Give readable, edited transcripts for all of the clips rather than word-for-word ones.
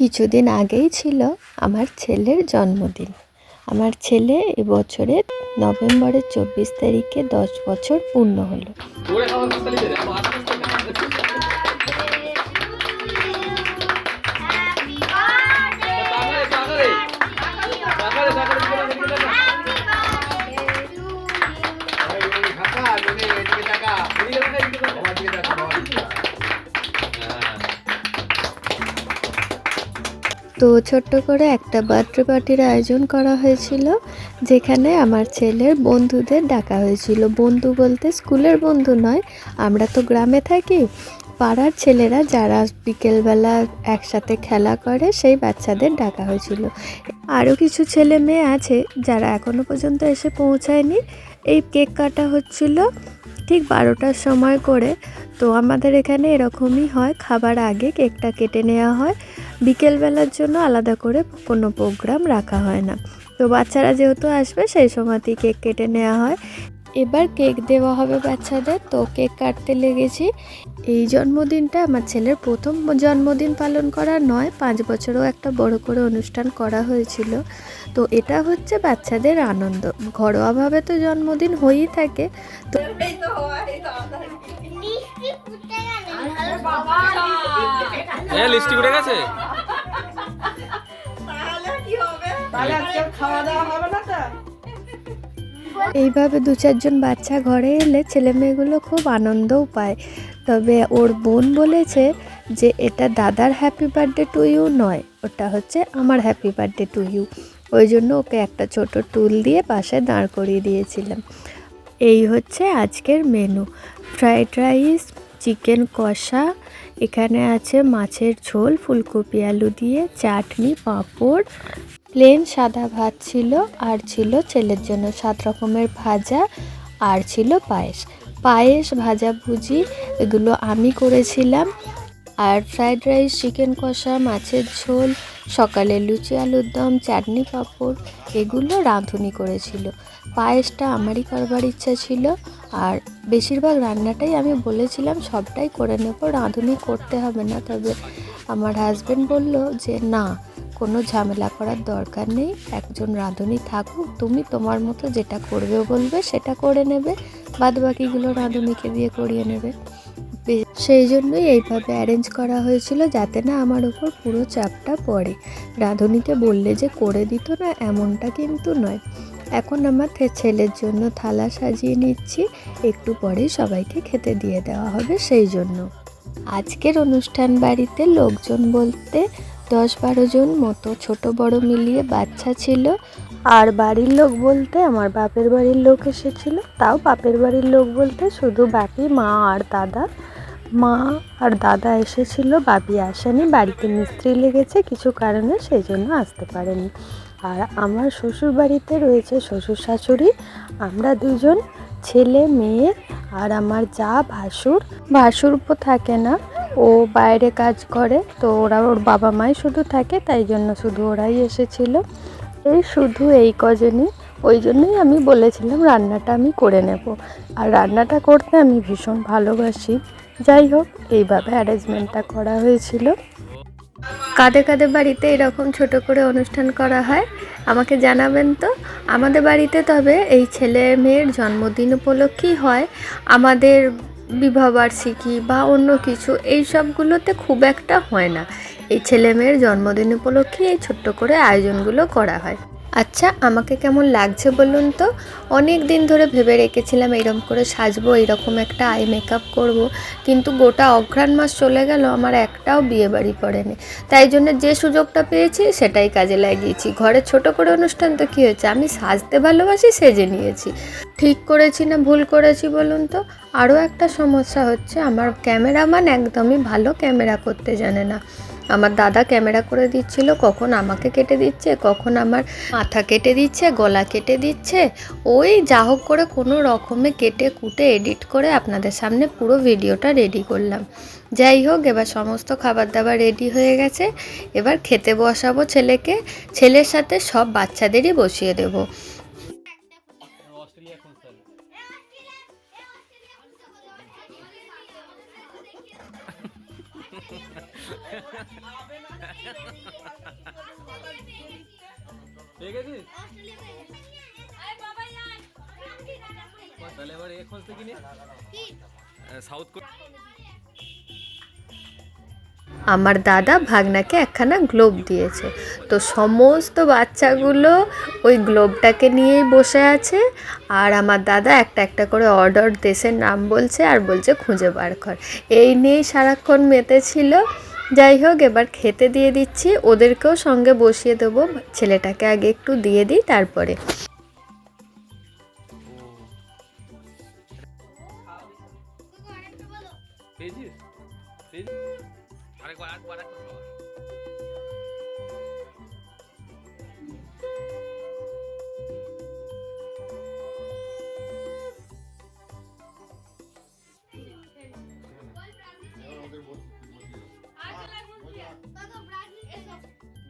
কিছুদিন আগেই ছিল আমার ছেলের জন্মদিন। আমার ছেলে এবছরে নভেম্বরের 24 তারিখে 10 বছর পূর্ণ হলো। তো ছোট্ট করে একটা বার্থডে পার্টির আয়োজন করা হয়েছিল, যেখানে আমার ছেলের বন্ধুদের ডাকা হয়েছিল। বন্ধু বলতে স্কুলের বন্ধু নয়, আমরা তো গ্রামে থাকি, পাড়ার ছেলেরা যারা বিকেলবেলা একসাথে খেলা করে সেই বাচ্চাদের ডাকা হয়েছিল। আরও কিছু ছেলে মেয়ে আছে যারা এখনও পর্যন্ত এসে পৌঁছায়নি। এই কেক কাটা হচ্ছিল ঠিক 12টার সময় করে। তো আমাদের এখানে এরকমই হয়, খাবার আগে কেকটা কেটে নেওয়া হয়, বিকেলবেলার জন্য আলাদা করে কোনো প্রোগ্রাম রাখা হয় না। তো বাচ্চারা যেহেতু আসবে সেই সময়তেই কেক কেটে নেওয়া হয়। এবার কেক দেওয়া হবে বাচ্চাদের, তো কেক কাটতে লেগেছি। এই জন্মদিনটা আমার ছেলের প্রথম জন্মদিন পালন করা নয়, 5 বছরও একটা বড় করে অনুষ্ঠান করা হয়েছিল। তো এটা হচ্ছে বাচ্চাদের আনন্দ, ঘরোয়াভাবে তো জন্মদিন হয়েই থাকে। তো লিস্টি উঠে গেছে, এইভাবে 2-4 জন বাচ্চা ঘরে এলে ছেলে মেয়েগুলো খুব আনন্দও পায়। তবে ওর বোন বলেছে যে এটা দাদার হ্যাপি বার্থডে টু ইউ নয়, ওটা হচ্ছে আমার হ্যাপি বার্থডে টু ইউ। ওই জন্য ওকে একটা ছোট টুল দিয়ে পাশে দাঁড় করিয়ে দিয়েছিলাম। এই হচ্ছে আজকের মেনু: ফ্রাইড রাইস, চিকেন কষা, এখানে আছে মাছের ঝোল ফুলকপি আলু দিয়ে, চাটনি, পাঁপড়, প্লেন সাদা ভাত ছিল, আর ছিল ছেলের জন্য 7 রকমের ভাজা, আর ছিল পায়েস ভাজাভুজি, এগুলো আমি করেছিলাম। আর ফ্রাইড রাইস, চিকেন কষা, মাছের ঝোল, সকালে লুচি আলুর দম, চাটনি, পাঁপড়, এগুলো রাঁধুনি করেছিল। পায়েসটা আমারই করবার ইচ্ছা ছিল, আর বেশিরভাগ রান্নাটাই আমি বলেছিলাম সবটাই করে নেব, রাঁধুনি করতে হবে না। তবে আমার হাজব্যান্ড বলল যে না, কোনো ঝামেলা করার দরকার নেই, একজন রাঁধুনি থাকুক, তুমি তোমার মতো যেটা করবে বলবে সেটা করে নেবে, বাদবাকিগুলো রাঁধুনিকে দিয়ে করিয়ে নেবে। সেই জন্যই এইভাবে অ্যারেঞ্জ করা হয়েছিল, যাতে না আমার উপর পুরো চাপটা পড়ে। রাঁধুনিকে বললে যে করে দিত না এমনটা কিন্তু নয়। এখন আমার ছেলের জন্য থালা সাজিয়ে নিচ্ছি, একটু পরেই সবাইকে খেতে দিয়ে দেওয়া হবে। সেই জন্য আজকের অনুষ্ঠান বাড়িতে লোকজন বলতে 10-12 জন মতো, ছোট বড় মিলিয়ে বাচ্চা ছিল। আর বাড়ির লোক বলতে আমার বাপের বাড়ির লোক এসেছিল, তাও বাপের বাড়ির লোক বলতে শুধু বাপি, মা আর দাদা। মা আর দাদা এসেছিল, বাপি আসেনি, বাড়িতে মিস্ত্রি লেগেছে কিছু কারণে, সেই জন্য আসতে পারেনি। আর আমার শ্বশুর বাড়িতে রয়েছে শ্বশুর শাশুড়ি, আমরা দুজন, ছেলে মেয়ে, আর আমার যা ভাসুর থাকে না, ও বাইরে কাজ করে, তো ওর বাবা মাই শুধু থাকে, তাই জন্য শুধু ওরাই এসেছিল। শুধু এই কজনই, ওই জন্যই আমি বলেছিলাম রান্নাটা আমি করে নেব, আর রান্নাটা করতে আমি ভীষণ ভালোবাসি। যাই হোক, এইভাবে অ্যারেঞ্জমেন্টটা করা হয়েছিল। কাদের বাড়িতে এরকম ছোট করে অনুষ্ঠান করা হয় আমাকে জানাবেন তো। আমাদের বাড়িতে তবে এই ছেলে মেয়ের জন্মদিন উপলক্ষেই হয়, আমাদের বিবাহবার্ষিকী বা অন্য কিছু এই সবগুলোতে খুব একটা হয় না। এই ছেলে মেয়ের জন্মদিন উপলক্ষে এই ছোট্ট করে আয়োজনগুলো করা হয়। আচ্ছা, আমাকে কেমন লাগছে বলুন তো? অনেক দিন ধরে ভেবে রেখেছিলাম এরকম করে সাজবো, এরকম একটা আই মেকআপ করব, কিন্তু গোটা অঘ্রাণ মাস চলে গেল, আমার একটাও বিয়ে বাড়ি পড়েনি। তাই জন্য যে সুযোগটা পেয়েছি সেটাই কাজে লাগিয়েছি। ঘরে ছোট করে অনুষ্ঠান তো কী হয়েছে, আমি সাজতে ভালোবাসি, সেজে নিয়েছি। ঠিক করেছি না ভুল করেছি বলুন তো? আরও একটা সমস্যা হচ্ছে, আমার ক্যামেরাম্যান একদমই ভালো ক্যামেরা করতে জানে না। আমার দাদা ক্যামেরা করে দিচ্ছিল, কখন আমাকে কেটে দিচ্ছে, কখন আমার মাথা কেটে দিচ্ছে, গলা কেটে দিচ্ছে, ওই যা হোক করে কোনো রকমে কেটে কুটে এডিট করে আপনাদের সামনে পুরো ভিডিওটা রেডি করলাম। যাই হোক, এবার সমস্ত খাবার দাবার রেডি হয়ে গেছে, এবার খেতে বসাবো ছেলেকে, ছেলের সাথে সব বাচ্চাদেরই বসিয়ে দেবো। পেয়ে গেছিস? তাহলে এবার এ খোঁজ থেকে নি সাউথ কোরিয়া। আমার দাদা ভাগনাকে একখানা গ্লোব দিয়েছে, তো সমস্ত বাচ্চাগুলো ওই গ্লোবটাকে নিয়েই বসে আছে। আর আমার দাদা একটা একটা করে অর্ডার দেশের নাম বলছে আর বলছে খুঁজে বার কর। এই নিয়েই সারাক্ষণ মেতেছিল। যাই হোক, এবার খেতে দিয়ে দিচ্ছি, ওদেরকেও সঙ্গে বসিয়ে দেবো। ছেলেটাকে আগে একটু দিয়ে দিই তারপরে। পেয়েছিস? আরেকবার আরেকবার আরেকবার।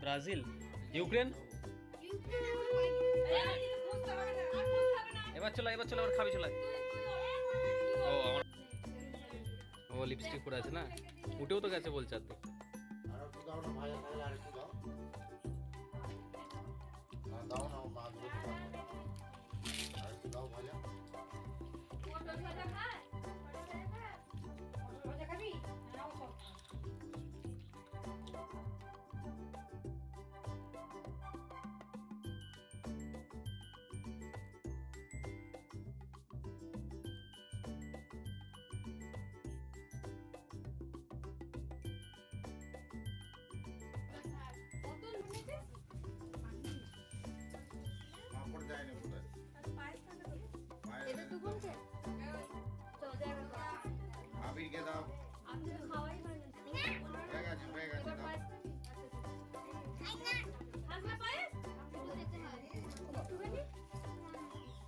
Brazil, Ukraine. এবার চলো এবার খাবি চলে। ও আমার ও লিপস্টিক পরে আছে না, উঠেও তো গেছে বলছে আর দেখতে।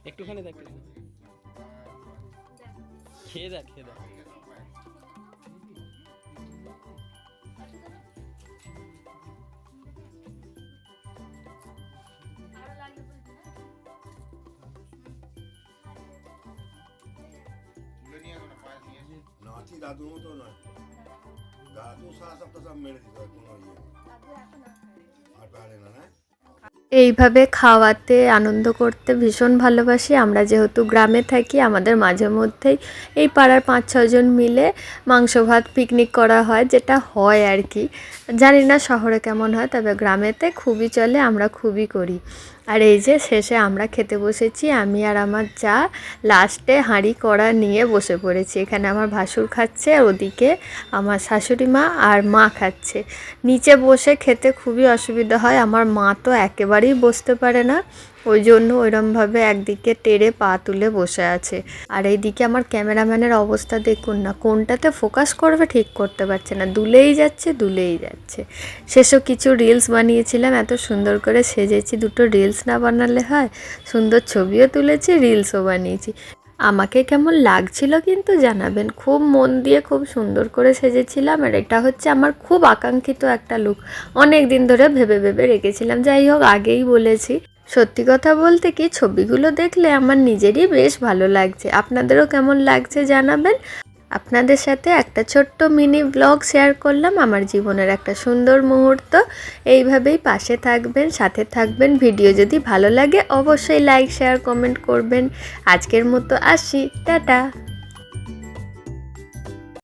একটুখানি দেখ, খেয়ে দেখ খেয়ে দেখ। নাতি দাদুর মতো নয়, দাদু সারা সপ্তাহ সব মেরে দিত, কোনো ইয়ে আর পারে না। এইভাবে খাওয়াতে আনন্দ করতে ভীষণ ভালোবাসি আমরা। যেহেতু গ্রামে থাকি, আমাদের মাঝে মধ্যেই এই পাড়ার 5-6 জন মিলে মাংস ভাত পিকনিক করা হয়, যেটা হয় আর কি। জানি না শহরে কেমন হয়, তবে গ্রামেতে খুবই চলে, আমরা খুবই করি। আর এই যে শেষে আমরা খেতে বসেছি, আমি আর আমার যা লাস্টে হাঁড়ি কড়া নিয়ে বসে পড়েছি। এখানে আমার ভাসুর খাচ্ছে, আর ওদিকে আমার শাশুড়ি মা আর মা খাচ্ছে। নিচে বসে খেতে খুবই অসুবিধা হয়, আমার মা তো একেবারেই বসতে পারে না, ওই জন্য ওইরমভাবে একদিকে টেরে পা তুলে বসে আছে। আর এইদিকে আমার ক্যামেরাম্যানের অবস্থা দেখুন না, কোনটাতে ফোকাস করবে ঠিক করতে পারছে না, দুলেই যাচ্ছে। শেষও কিছু রিলস বানিয়েছিলাম, এত সুন্দর করে সেজেছি, দুটো রিলস না বানালে হয়। সুন্দর ছবিও তুলেছি, রিলসও বানিয়েছি। আমাকে কেমন লাগছিল কিন্তু জানাবেন। খুব মন দিয়ে খুব সুন্দর করে সেজেছিলাম, আর এটা হচ্ছে আমার খুব আকাঙ্ক্ষিত একটা লুক, অনেক দিন ধরে ভেবে রেখেছিলাম। যাই হোক, আগেই বলেছি, সত্যি কথা বলতে কি, ছবিগুলো দেখলে আমার নিজেরই বেশ ভালো লাগছে। আপনাদেরও কেমন লাগছে জানাবেন। আপনাদের সাথে একটা ছোট্ট মিনি ব্লগ শেয়ার করলাম, আমার জীবনের একটা সুন্দর মুহূর্ত। এইভাবেই পাশে থাকবেন, সাথে থাকবেন। ভিডিও যদি ভালো লাগে অবশ্যই লাইক শেয়ার কমেন্ট করবেন। আজকের মতো আসি, টাটা।